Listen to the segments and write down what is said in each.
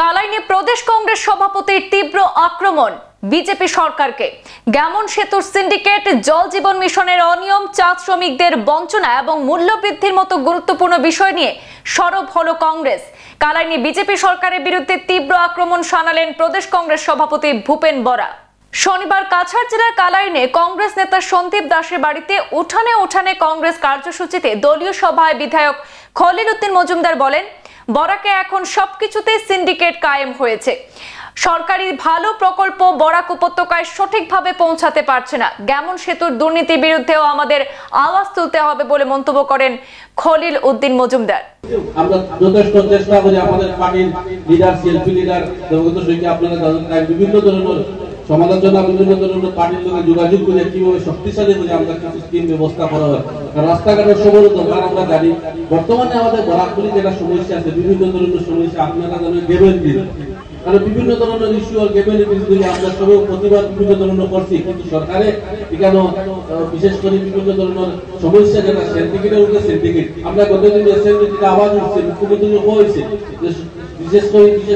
কালাইনে প্রদেশ কংগ্রেস সভাপতির তীব্র আক্রমণ বিজেপি সরকারকে। গ্যামন সেতুর সিন্ডিকেট, জল জীবন মিশনের অনিয়ম, চা শ্রমিকদের বঞ্চনা এবং মূল্য বৃদ্ধির মতো গুরুত্বপূর্ণ বিষয় নিয়ে সরব হলো কংগ্রেস। কালাইনে বিজেপি সরকারের বিরুদ্ধে তীব্র আক্রমণ শানালেন প্রদেশ কংগ্রেস সভাপতি ভূপেন বরা। শনিবার কাছাড় জেলার কালাইনে কংগ্রেস নেতা সন্দীপ দাসের বাড়িতে উঠানে উঠানে কংগ্রেস কার্যসূচিতে দলীয় সভায় বিধায়ক খলিল উদ্দিন মজুমদার বলেন, বরাকে এখন সবকিছুতে সিন্ডিকেট কায়েম হয়েছে। সরকারি ভালো প্রকল্প বরাক উপত্যকায় সঠিকভাবে পৌঁছাতে পারছে না। গ্যামন সেতুর দুর্নীতির বিরুদ্ধেও আমাদের আওয়াজ তুলতে হবে বলে মন্তব্য করেন খলিল উদ্দিন মজুমদার। আমরা যথেষ্ট চেষ্টা করি, আমাদের পার্টির লিডার, শিল্পী লিডার দেবগত সৈকি আপনারা বিভিন্ন ধরনের সমালোচনা, বিভিন্ন ধরনের পার্টির লোকের যোগাযোগ করে কিভাবে শক্তিশালী করে আমরা কিছু স্কিম ব্যবস্থা করা হয়। রাস্তাঘাটের সবল দরকার আমরা জানি। বর্তমানে আমাদের বরাকগুলি যেটা সমস্যা আছে, বিভিন্ন ধরনের সমস্যা, আপনারা জানেন গেবেন দিন, কারণ বিভিন্ন ধরনের ইস্যু আর গেবেন বিরুদ্ধে আমরা সবাই প্রতিবাদ বিভিন্ন ধরনের করছি, কিন্তু সরকারে এখানে বিশেষ করে বিভিন্ন ধরনের সমস্যা যেটা সিন্ডিকেটের উপরে সিন্ডিকেট। আমরা গতদিন এসএমডিতে আওয়াজ উঠছে, মুখ্যমন্ত্রী হয়েছে বিশেষ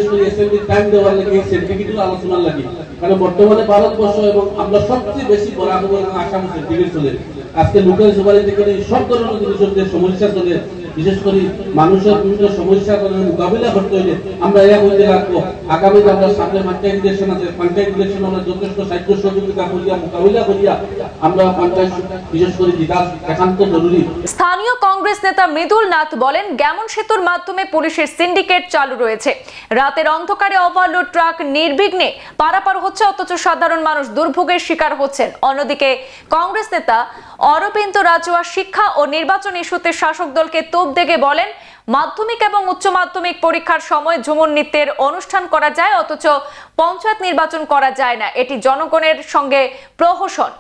করে এসএমডি টাইম দেওয়ার লাগে, সিন্ডিকেটের আলোচনার লাগে। কারণ বর্তমানে ভারতবর্ষ এবং আমরা সবচেয়ে বেশি বড় খবর আসাম সিন্ডিকেট চলে। আজকে লোকাল সভায় থেকে সব ধরনের জিনিসের সমস্যা চলে, বিশেষ করে মানুষের বিভিন্ন সমস্যা মোকাবিলা করতে হলে আমরা এক হইতে রাখবো। আগামীতে আমরা সামনে পঞ্চায়েত ইলেকশন আছে, পঞ্চায়েত ইলেকশন আমরা যথেষ্ট সাহায্য সহযোগিতা করিয়া মোকাবিলা করিয়া আমরা পঞ্চায়েত বিশেষ করে বিকাশ একান্ত জরুরি। স্থানীয় কংগ্রেস নেতা মৃদুল নাথ বলেন, গ্যামন সেতুর মাধ্যমে পুলিশের সিন্ডিকেট চালু রয়েছে। রাতের অন্ধকারে ওভারলোড ট্রাক নির্বিঘ্নে পারাপার হচ্ছে, অথচ সাধারণ মানুষ দুর্ভোগের শিকার হচ্ছেন। অন্যদিকে কংগ্রেস নেতা অরবিন্দ রাজওয়া শিক্ষা ও নির্বাচন ইস্যুতে শাসক দলকে তোপ দেগে বলেন, মাধ্যমিক এবং উচ্চ মাধ্যমিক পরীক্ষার সময় ঝুমুর নৃত্যের অনুষ্ঠান করা যায়, অথচ পঞ্চায়েত নির্বাচন করা যায় না। এটি জনগণের সঙ্গে প্রহসন।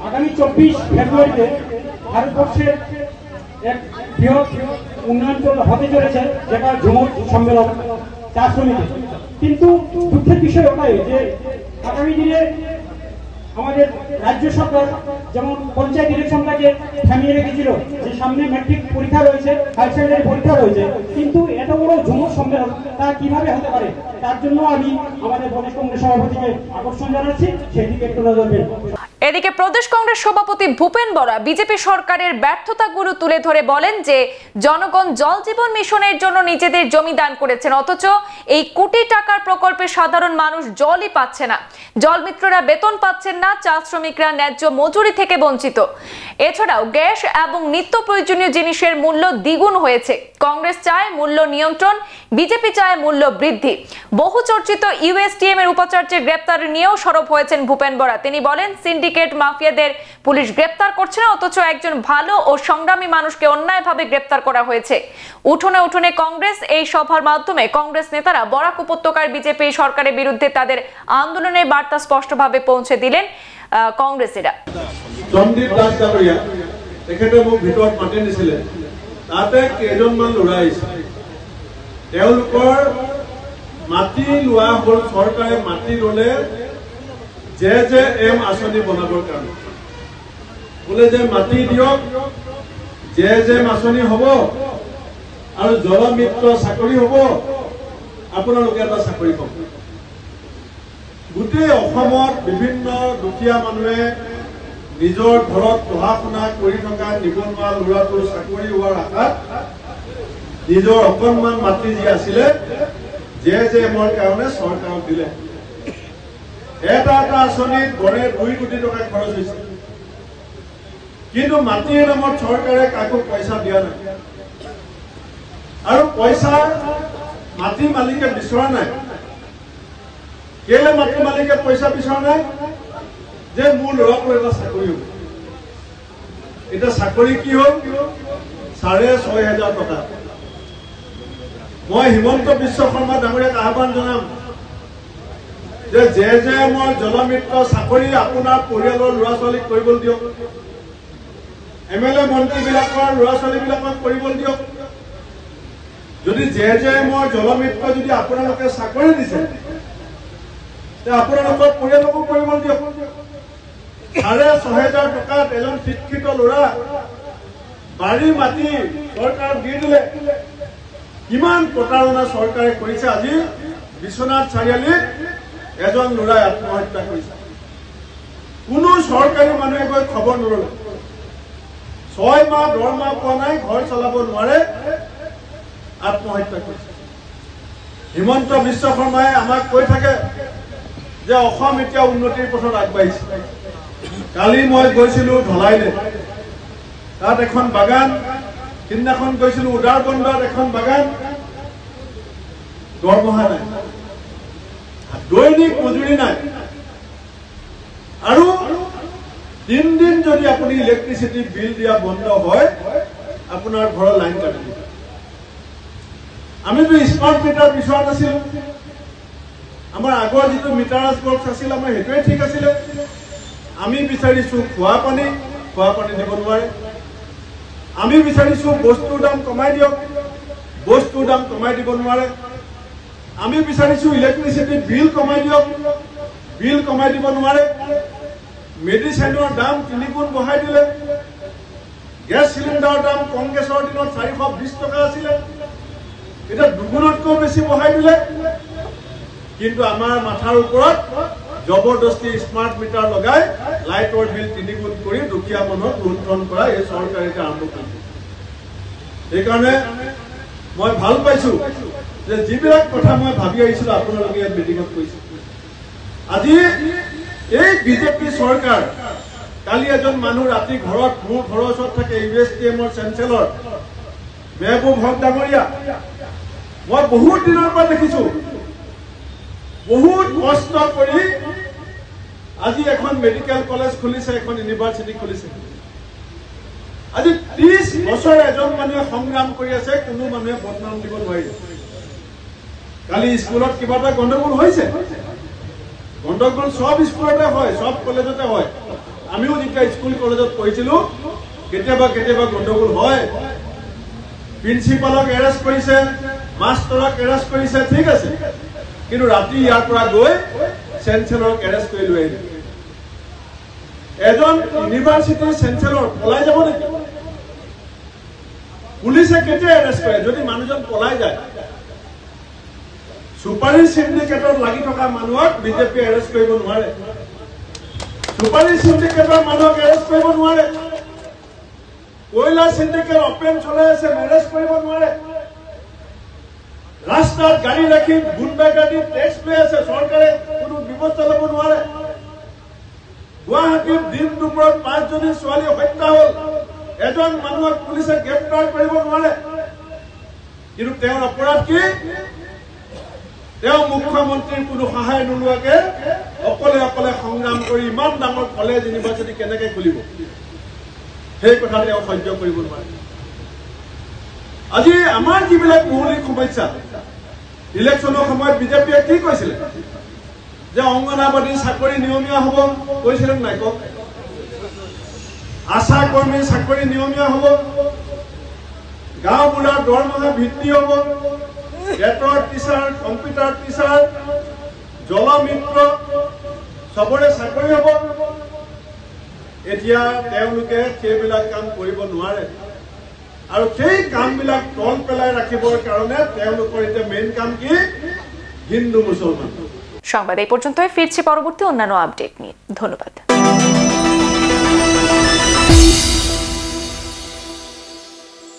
আগামী 24 ফেব্রুয়ারিতে ভারতবর্ষের এক বৃহৎ উন্নয়ন হতে চলেছে, যেটা ঝুমুর সম্মেলন চা শ্রমিক। কিন্তু দুঃখের বিষয় ওটাই যে আগামী দিনে আমাদের রাজ্য সরকার যেমন পঞ্চায়েত ইলেকশনটাকে থামিয়ে রেখেছিল, যে সামনে ম্যাট্রিক পরীক্ষা রয়েছে, হায়ার সেকেন্ডারি পরীক্ষা রয়েছে, কিন্তু এত বড় ঝুমুর সম্মেলন তা কিভাবে হতে পারে, তার জন্য আমি আমাদের প্রদেশ কংগ্রেস সভাপতিকে আকর্ষণ জানাচ্ছি, সেদিকে একটু নজর দিন। এদিকে প্রদেশ কংগ্রেস সভাপতি ভূপেন বরা বিজেপি সরকারের ব্যর্থতাগুলো তুলে ধরে বলেন যে জনগণ জল জীবন মিশনের জন্য নিজেদের জমি দান করেছেন, অথচ এই কোটি টাকার প্রকল্পে সাধারণ মানুষ জলই পাচ্ছে না। জল মিত্ররা বেতন পাচ্ছেন না, চা শ্রমিকরা ন্যায্য মজুরি থেকে বঞ্চিত। এছাড়াও গ্যাস এবং নিত্য প্রয়োজনীয় জিনিসের মূল্য দ্বিগুণ হয়েছে। কংগ্রেস চায় মূল্য নিয়ন্ত্রণ, বিজেপি চায় মূল্য বৃদ্ধি। বহু চর্চিত ইউএসটিএম এর উপাচার্যের গ্রেপ্তার নিয়েও সরব হয়েছেন ভূপেন বরা। তিনি বলেন, সিন্ডিকেট মাফিয়াদের পুলিশ গ্রেপ্তার করছে না, অথচ একজন ভালো ও সংগ্রামী মানুষকে অন্যায়ভাবে গ্রেপ্তার করা হয়েছে। উঠোনে উঠোনে কংগ্রেস। এই সভার মাধ্যমে কংগ্রেস নেতারা বরাক উপত্যকার বিজেপি সরকারের বিরুদ্ধে তাদের আন্দোলনের বার্তা স্পষ্টভাবে পৌঁছে দিলেন কংগ্রেসীরা। সন্দীপ দাস ডাঙৰীয়া তেখেতে মোক ভিতৰত মাতি নিছিলে, তাতে কেইজনমান ল'ৰা আহিছে, তেওঁলোকৰ মাটি লোৱা হ'ল। চৰকাৰে মাটি ল'লে JJM আঁচনি বনাবৰ কাৰণে বোলে যে মাটি দিয়ক, JJM আঁচনি হ'ব আৰু জলমিত্ৰ চাকৰি হ'ব, আপোনালোকে এটা চাকৰি পাব। গোটেই অসমত বিভিন্ন দুখীয়া মানুহে নিজৰ ঘৰত পঢ়া শুনা কৰি থকা নিবনুৱা ল'ৰাটোৰ চাকৰি হোৱাৰ আশাত নিজৰ অকণমান মাটি যি আছিলে JJMৰ কাৰণে চৰকাৰক দিলে। এটা আঁচনিত গড়ে 2 কোটি টকা খৰচ হৈছে, কিন্তু মাটিৰ নামত চৰকাৰে কাকো পইচা দিয়া নাই, আৰু পইচা মাটি মালিকে বিচৰা নাই। কেলে মাটি মালিকে পইচা বিচৰা নাই? যে মোৰ ল'ৰাটোৰ এটা চাকৰি হ'ব। এটা চাকৰি কি হ'ল? 6,500 টকা। মই হিমন্ত বিশ্ব শৰ্মা ডাঙৰীয়াক আহ্বান জনাম যে JJMৰ জলমিত্ৰ চাকৰি আপোনাৰ পৰিয়ালৰ ল'ৰা ছোৱালীক কৰিবলৈ দিয়ক, MLA মন্ত্ৰীবিলাকৰ ল'ৰা ছোৱালীবিলাকক কৰিবলৈ দিয়ক। যদি JJMৰ জলমিত্ৰ যদি আপোনালোকে চাকৰি দিছে, আপোনালোকৰ পৰিয়ালকো কৰিবলৈ দিয়ক। 6,500 টকাত এজন শিক্ষিত ল'ৰা বাৰী মাটি চৰকাৰক দি দিলে। কিমান প্ৰতাৰণা চৰকাৰে কৰিছে আজি বিশ্বনাথ চাৰিআলিত এজন ল'ৰাই আত্মহত্যা কৰিছে। কোনো চৰকাৰী মানুহে গৈ খবৰ নললে। 6 মাহ দৰমহা পোৱা নাই, ঘৰ চলাব নোৱাৰে, আত্মহত্যা কৰিছে। হিমন্ত বিশ্ব শৰ্মাই আমাক কৈ থাকে যে অসম এতিয়া উন্নতিৰ পথত আগবাঢ়িছে। কালি মই গৈছিলো ধলাইলে, তাত এখন বাগান, সিদিনাখন গৈছিলো উদাৰবন্দাত এখন বাগান, দৰমহা নাই, দৈনিক মজুৰি নাই, আৰু 3 দিন যদি আপুনি ইলেক্ট্ৰিচিটি বিল দিয়া বন্ধ হয়, আপোনাৰ ঘৰৰ লাইন কাটি দিব। আমিতো স্মাৰ্ট মিটাৰ বিচৰা নাছিলো। আমাৰ আগৰ যিটো মিটাৰাজ বক্স আছিল, আমাৰ সেইটোৱে ঠিক আছিলে। আমি বিচাৰিছো খোৱা পানী দিব নোৱাৰে। আমি বিচাৰিছো বস্তুৰ দাম কমাই দিয়ক, বস্তুৰ দাম কমাই দিব নোৱাৰে। আমি বিচাৰিছো ইলেক্ট্ৰিচিটি বিল কমাই দিয়ক, বিল কমাই দিব নোৱাৰে। মেডিচিনৰ দাম 3 গুণ বঢ়াই দিলে। গেছ চিলিণ্ডাৰৰ দাম কংগ্ৰেছৰ দিনত 420 টকা আছিলে, এটা 2 গুণতকৈ বেছি বঢ়াই দিলে। কিন্তু আমাৰ মাথাৰ ওপৰত জবৰদস্তি স্মাৰ্ট মিটাৰ লগাই লাইটৰ বিল 3 গুণ কৰি দুখীয়া মানুহক লুণ্ঠন কৰা এই চৰকাৰে আৰম্ভ কৰিছে। সেইকাৰণে মই ভাল পাইছো যে যিবিলাক কথা মই ভাবি আহিছিলো আপোনালোকে ইয়াত মিটিঙত কৈছে। আজি এই বিজেপি চৰকাৰ, কালি এজন মানুহ ৰাতি ঘৰত, মোৰ ঘৰৰ ওচৰত থাকে, USTMৰ চেঞ্চেলৰ মেহবুব হক ডাঙৰীয়া, মই বহুত দিনৰ পৰা দেখিছো, বহুত কষ্ট কৰি আজি এখন মেডিকেল কলেজ খুলিছে, এখন ইউনিভাৰ্চিটি খুলিছে। আজি 30 বছৰ এজন মানুহে সংগ্ৰাম কৰি আছে, কোনো মানুহে বদনাম দিব নোৱাৰিলে। কালি স্কুলত কিবা এটা গণ্ডগোল হৈছে, গণ্ডগোল সব স্কুলতে হয়, সব কলেজতে হয়। আমিও যেতিয়া স্কুল কলেজত পঢ়িছিলো কেতিয়াবা কেতিয়াবা গণ্ডগোল হয়। প্ৰিন্সিপালক এৰেষ্ট কৰিছে, মাষ্টৰক এৰেষ্ট কৰিছে, ঠিক আছে, কিন্তু ৰাতি ইয়াৰ পৰা গৈ চেঞ্চেলৰক এৰেষ্ট কৰি লৈ আহিলে। এজন ইউনিভাৰ্চিটিৰ চেঞ্চেলৰ পলাই যাব নেকি? পুলিচে কেতিয়া এৰেষ্ট কৰে? যদি মানুহজন পলাই যায়। সুপাৰী সিন্ডিকেটত লাগি থকা মানুহক বিজেপি এৰেষ্ট কৰিব নোৱাৰে। সুপাৰী সিন্ডিকেটৰ মানুহক এৰেষ্ট কৰিব নোৱাৰে। কয়লা সিন্ডিকেট অপেন চলাই আছে, এৰেষ্ট কৰিব নোৱাৰে। ৰাস্তাত গাড়ী ৰাখি গুণ্ডাগাৰ্দি টেক্স লৈ আছে, চৰকাৰে কোনো ব্যৱস্থা ল'ব নোৱাৰে। গুৱাহাটীত দিন দুপৰত 5 জনী ছোৱালী হত্যা হ'ল, এজন মানুহক পুলিচে গ্ৰেপ্তাৰ কৰিব নোৱাৰে। কিন্তু তেওঁৰ অপৰাধ কি? তেওঁ মুখ্যমন্ত্ৰীৰ কোনো সহায় নোলোৱাকে অকলে অকলে সংগ্ৰাম কৰি ইমান ডাঙৰ কলেজ ইউনিভাৰ্চিটি কেনেকে খুলিব, সেই কথা তেওঁ সহ্য কৰিব নোৱাৰে। আজি আমাৰ যিবিলাক মৌলিক সমস্যা, ইলেকশ্যনৰ সময়ত বিজেপিয়ে কি কৈছিলে যে অংগনাবাদী চাকৰি নিয়মীয়া হ'ব, কৈছিলে নাই কওক? আশা কৰ্মীৰ চাকৰি নিয়মীয়া হ'ব, গাঁওবুঢ়াৰ দৰমহা বৃদ্ধি হ'ব, টেটৰ টিচাৰ, কম্পিউটাৰ টিচাৰ, জলমিত্ৰ সবৰে চাকৰি হ'ব। এতিয়া তেওঁলোকে সেইবিলাক কাম কৰিব নোৱাৰে, আৰু সেই কামবিলাক তল পেলাই ৰাখিবৰ কাৰণে তেওঁলোকৰ এতিয়া মেইন কাম কি? হিন্দু মুছলমান। সংবাদ এই পৰ্যন্তই, ফিৰছি পৰবৰ্তী অন্যান্য আপডেট নিয়ে। ধন্যবাদ।